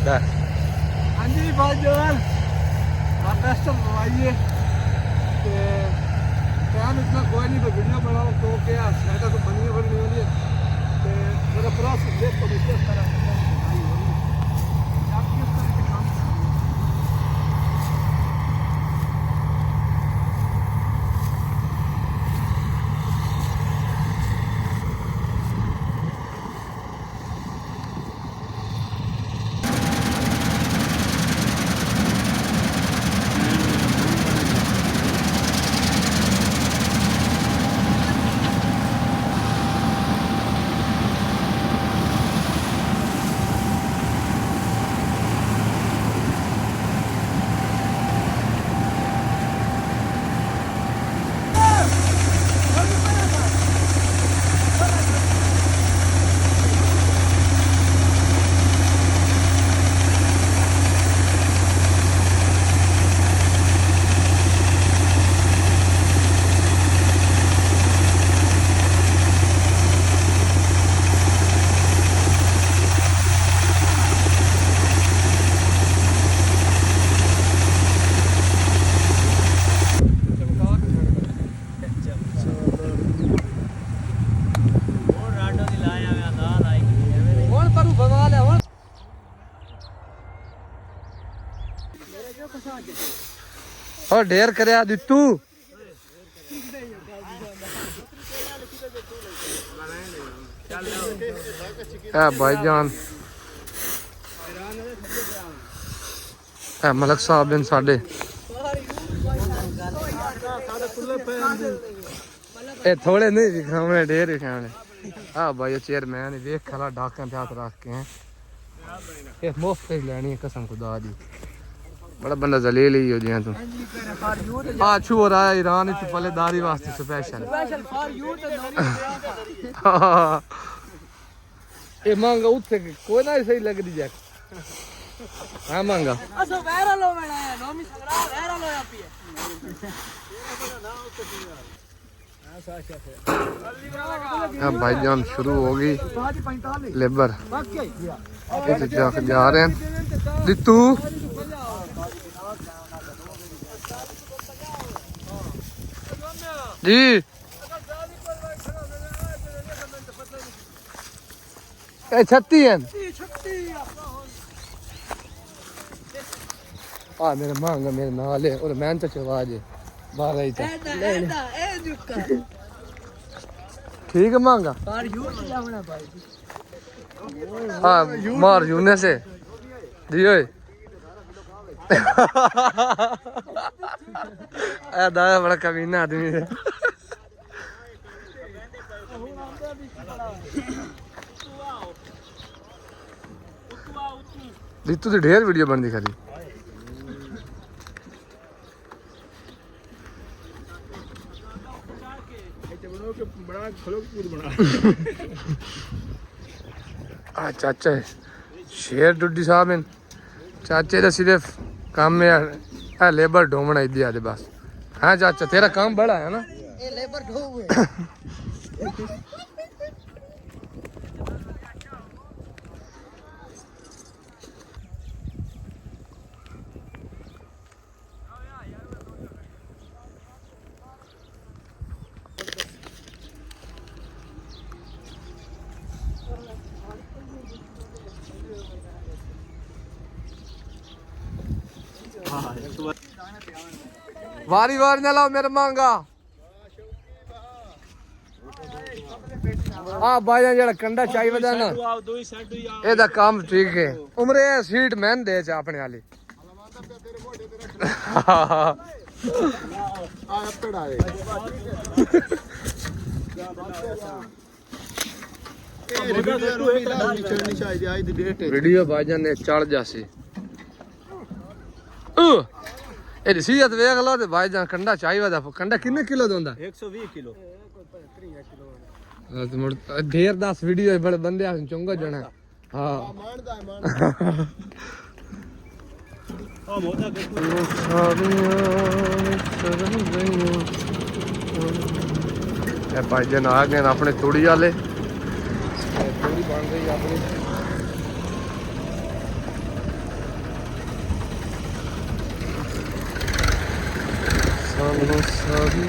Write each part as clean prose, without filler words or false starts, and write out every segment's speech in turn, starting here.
हाँ जी भाईजान आप टेस्ट करवाइए टाइम इतना कोई नहीं, वीडियो बनाओ तो क्या ऐसा तो बनी बननी होनी है मेरा प्रोसेस देख तो इस तरह और ढेर करया दित्तू भाईजान मलक साहब दिन साडे थोड़े नहीं दिखाने ढेर दिखाने। हाँ भाई चेयरमैन देख खला डाका पे हाथ रख के हैं ये मुफ्त लेनी है कसम खुदा दी बड़ा बंदा जलील ही हो जिया तू हाँ छू हो रहा है ईरान इतनी पलेदारी वास्ते स्पेशल ये मांगा उत्थे कोई ना सही लग दी जाए हाँ मांगा भाईजान शुरू होगी लेबर जा रहे हैं दित्तू जी छत्ती है मेरे मांगा मेरे नाल है और मैं तो चवाज है 12 ही ठीक है मांगा हाँ मार यूने से दियो दादा बड़ा कमीना आदमी है रितु तो ढेर वीडियो बनती खाली चाचा शेर डुड्डी साहब हैं चाचे का सिर्फ काम में है लेबर ढोमना इधर आते बस। हाँ चाचा तेरा काम बड़ा है ना लेबर वारी वारी ना लाओ मेरे मांगा हाँ भाई जरा कंडा चाहिए बता ना ये काम ठीक है उम्र सीट मैन दे अपने वाली वीडियो भाईजान ने चढ़ जासी सीहत वेख लो ते भाईजान कंडा चाहिए कंडा किन्ने किलो दोंदा 120 किलो ढेर 10 वीडियो बड़े बंदे चंगा जना हाँ भाईजान आ गए अपने तूड़ी वाले तूड़ी बन रही अपनी ਸਾਨੂੰ ਸਾਰੀ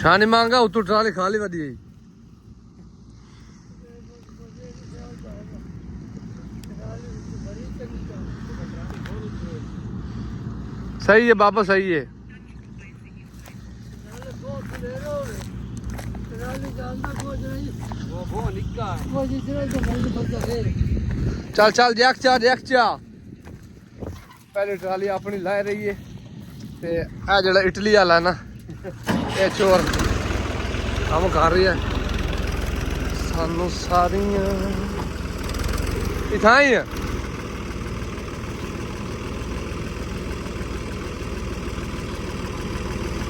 शानी मांगा उतो ट्राली खाली वधी गई। सही है बाबा सही है। चल चल देख चा पहले ट्राली अपनी ला रही है ते आ जेड़ा इटली वाला ना ये चोर काम कर रही है सानू सारियां इतना ही है।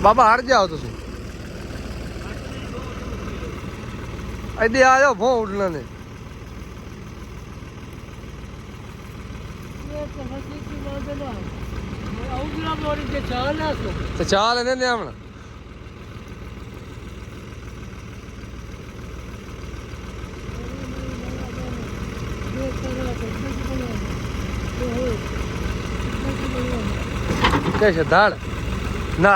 बाबा हट जाओ तुम इधर आ जाओ फोन उठना ने तो चाल इन्हें लिया कैसे दाड़ ना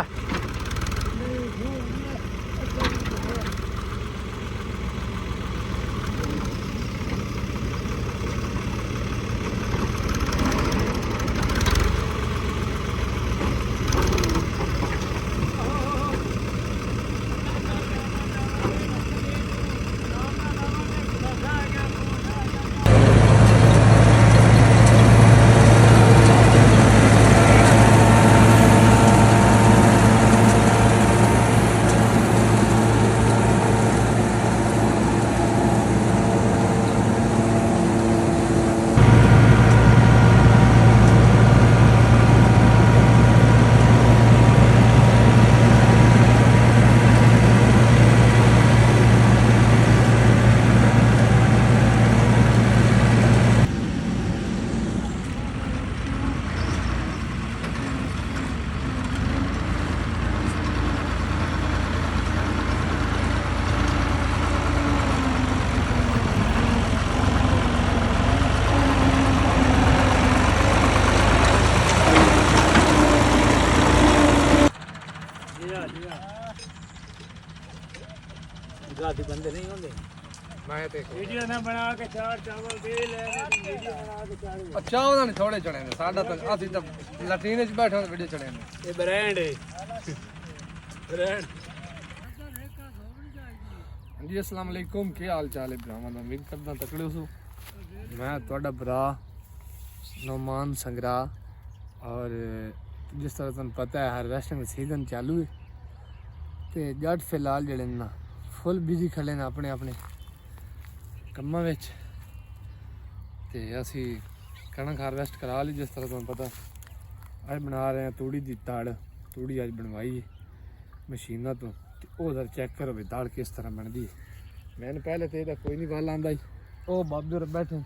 बंदे नहीं होंगे मैं ते वीडियो ना बना के चार चावल दे ले वीडियो बना के चार अच्छा ओदा नहीं थोड़े चने ने साडा तो असि तो लैट्रिन च बैठे वीडियो चने ने ये ब्रांड है ब्रांड। जी अस्सलाम वालेकुम क्या हाल चाल है भरावां दा उम्मीद करदा तकड़े हो मैं ਤੁਹਾਡਾ भरा नौमान संगरा और जिस तरह तुहानू पता है हार्वेस्टिंग सीजन चालू है ते जट फिलहाल जेड़े ना फुल बिजी खड़े ने अपने अपने कम्मां विच ते असी कणक हारवेस्ट करा ली जिस तरह तुहानू पता अज बना रहे हैं तूड़ी दी दाड़ तूड़ी अज बनवाई है मशीनां तो वो जरा चेक करो भी दाड़ किस तरह बनती है। मैंने पहले तो यदा कोई नहीं गल आंदा ओ बाबे बैठे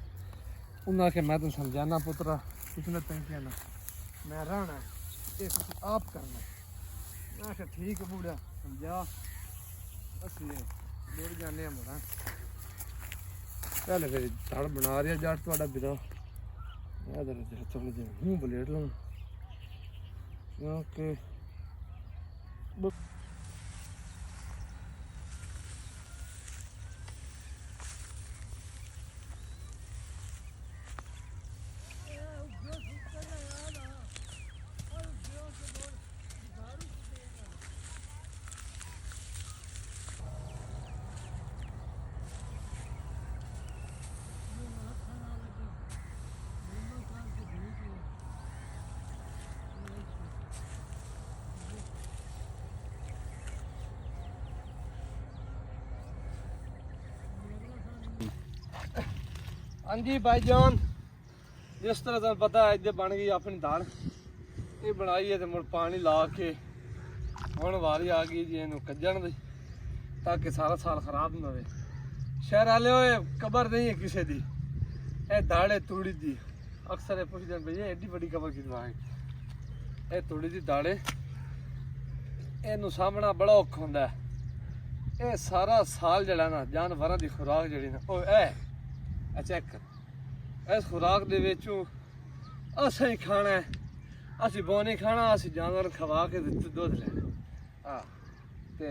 उन्हें आखे मैं तुम समझाना पुत्रा कितने तंकियां ना मैं रहना ये आप करना मैं आखे ठीक है बूढ़ा समझा असी दौड़ जाने मुड़ा पहले फिर दाड़ बना रहा जट थोड़ा बिरा मैं थोड़े दिन मुँह बलेट लूँ क्योंकि ਹਾਂਜੀ ਭਾਈਜਾਨ, ਜਿਸ ਤਰ੍ਹਾਂ ਤੁਹਾਨੂੰ ਪਤਾ ਹੈ ਇੱਥੇ ਬਣ ਗਈ ਆਪਣੀ ਦਾਲ। ਇਹ ਬਣਾਈ ਹੈ ਤੇ ਮੁੜ ਪਾਣੀ ਲਾ ਕੇ ਹੁਣ ਵਾਰੀ ਆ ਗਈ ਜੀ ਇਹਨੂੰ ਕੱਜਣ ਦੀ, ਤਾਂ ਕਿ ਸਾਰਾ ਸਾਲ ਖਰਾਬ ਨਾ ਹੋਵੇ। ਸ਼ਹਿਰ ਵਾਲੇ ਹੋਏ ਕਬਰ ਨਹੀਂ ਹੈ ਕਿਸੇ ਦੀ, ਇਹ ਦਾਲ ਹੈ ਤੂੜੀ ਦੀ। ਅਕਸਰ ਇਹ ਪੁੱਛਦੇ ਨੇ ਭਈ ਐਡੀ ਵੱਡੀ ਕਬਰ ਕਿਦੋਂ ਹੈ। ਇਹ ਤੂੜੀ ਦੀ ਦਾਲ ਹੈ, ਇਹਨੂੰ ਸਾਹਮਣਾ ਬੜਾ ਔਖਾ ਹੁੰਦਾ ਹੈ। ਇਹ ਸਾਰਾ ਸਾਲ ਜਿਹੜਾ ਨਾ ਜਾਨਵਰਾਂ ਦੀ ਖੁਰਾਕ ਜਿਹੜੀ ਨਾ ਉਹ ਇਹ ਚੈੱਕ ਕਰ। ਇਸ ਖੁਰਾਕ ਦੇ ਵਿੱਚੋਂ ਅਸੀਂ ਹੀ ਖਾਣਾ ਹੈ, ਅਸੀਂ ਬੋ ਨਹੀਂ ਖਾਣਾ, ਅਸੀਂ ਜਾਨਵਰ ਖਵਾ ਕੇ ਦੁੱਧ ਲੈਣਾ। ਹਾਂ ਤੇ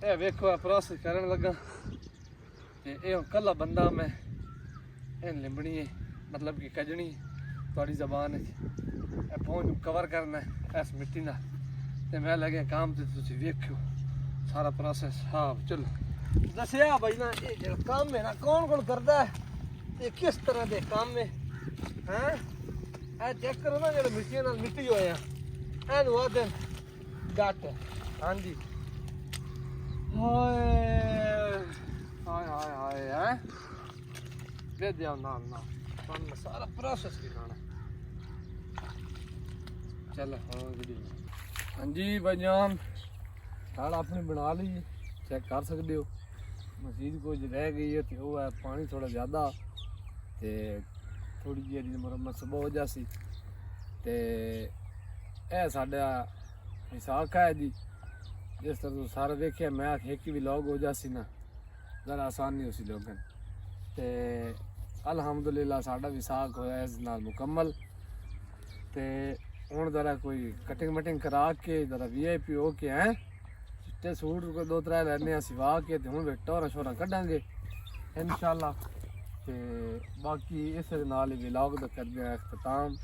ਇਹ ਵੇਖੋ ਪ੍ਰੋਸੈਸ ਕਰਨ ਲੱਗਾ ਤੇ ਇਹ ਕੱਲਾ ਬੰਦਾ ਮੈਂ ਇਹ ਲਿੰਬਣੀ ਹੈ, ਮਤਲਬ ਕਿ ਕੱਜਣੀ ਤੁਹਾਡੀ ਜ਼ਬਾਨ ਹੈ। ਇਹ ਪਹੁੰਚ ਨੂੰ ਕਵਰ ਕਰਨਾ ਇਸ ਮਿੱਟੀ ਨਾਲ ਤੇ ਮੈਂ ਲੱਗਿਆ ਕੰਮ ਤੇ ਤੁਸੀਂ ਵੇਖਿਓ ਸਾਰਾ ਪ੍ਰੋਸੈਸ। ਹਾਂ ਚਲੋ ਦੱਸਿਆ ਬਾਈ ਨਾ ਇਹ ਜਿਹੜਾ ਕੰਮ ਹੈ ਨਾ ਕੌਣ ਕੌਣ ਕਰਦਾ ਹੈ, ਇਹ ਕਿਸ ਤਰ੍ਹਾਂ ਦੇ ਕੰਮ ਹੈ। ਹੈਂ ਇਹ ਚੈੱਕ ਕਰੋ ਨਾ, ਜਿਹੜੇ ਮਿੱਟੀ ਨਾਲ ਮਿੱਟੀ ਹੋਇਆ ਇਹਨੂੰ ਆਦੇ ਗੱਟ। ਹਾਂਜੀ ਹਾਏ ਹਾਏ ਹਾਏ ਹਾਏ ਹੈ ਦੇ ਦਿਓ ਨਾਲ ਨਾਲ ਤੁਹਾਨੂੰ ਸਾਰਾ ਪ੍ਰੋਸੈਸ ਦਿਖਾਣਾ। ਚੱਲ ਹਾਂ ਜੀ। ਹਾਂਜੀ ਭਾਈਜਾਨ, ਦਾਲ ਆਪਣੀ ਬਣਾ ਲਈ, ਚੈੱਕ ਕਰ ਸਕਦੇ ਹੋ। ਮਜ਼ੀਦ ਕੁਝ ਰਹਿ ਗਈ ਹੈ ਤੇ ਉਹ ਹੈ ਪਾਣੀ ਥੋੜਾ ਜ਼ਿਆਦਾ ਤੇ ਥੋੜੀ ਜਿਹੀ ਇਹਦੀ ਮੁਰੰਮਤ ਸੁਬਹ ਹੋ ਜਾਸੀ। ਤੇ ਇਹ ਸਾਡਾ ਵਿਸਾਖ ਹੈ ਜੀ, ਜਿਸ ਤਰ੍ਹਾਂ ਤੁਸੀਂ ਸਾਰੇ ਵੇਖਿਆ। ਮੈਂ ਇੱਕ ਵੀ ਲੋਗ ਹੋ ਜਾਸੀ ਨਾ ਜ਼ਰਾ ਆਸਾਨ ਨਹੀਂ ਉसी ਲੋਗਨ ਤੇ ਅਲਹਮਦੁਲਿਲਾ ਸਾਡਾ ਵਿਸਾਖ ਹੋਇਆ ਇਸ ਨਾਲ ਮੁਕੰਮਲ। ਤੇ ਹੁਣ ਜ਼ਰਾ ਕੋਈ ਕਟਿੰਗ ਮਟਿੰਗ ਕਰਾ ਕੇ ਜ਼ਰਾ VIP ਹੋ ਕੇ ਹੈ ਚਿੱਟੇ ਸੂਟ ਕੋਈ 2-3 ਲੈਣੇ ਆ ਸਿਵਾ ਕੇ ਤੇ ਹੁਣ ਟੋਰਾ ਸ਼ੋਰਾ ਕੱਢਾਂਗੇ ਇਨਸ਼ਾਅੱਲਾ। ਤੇ ਬਾਕੀ ਇਸ ਦੇ ਨਾਲ ਹੀ ਵਲੌਗ ਦਾ ਕਰਦੇ ਆ ਇਖਤਤਾਮ।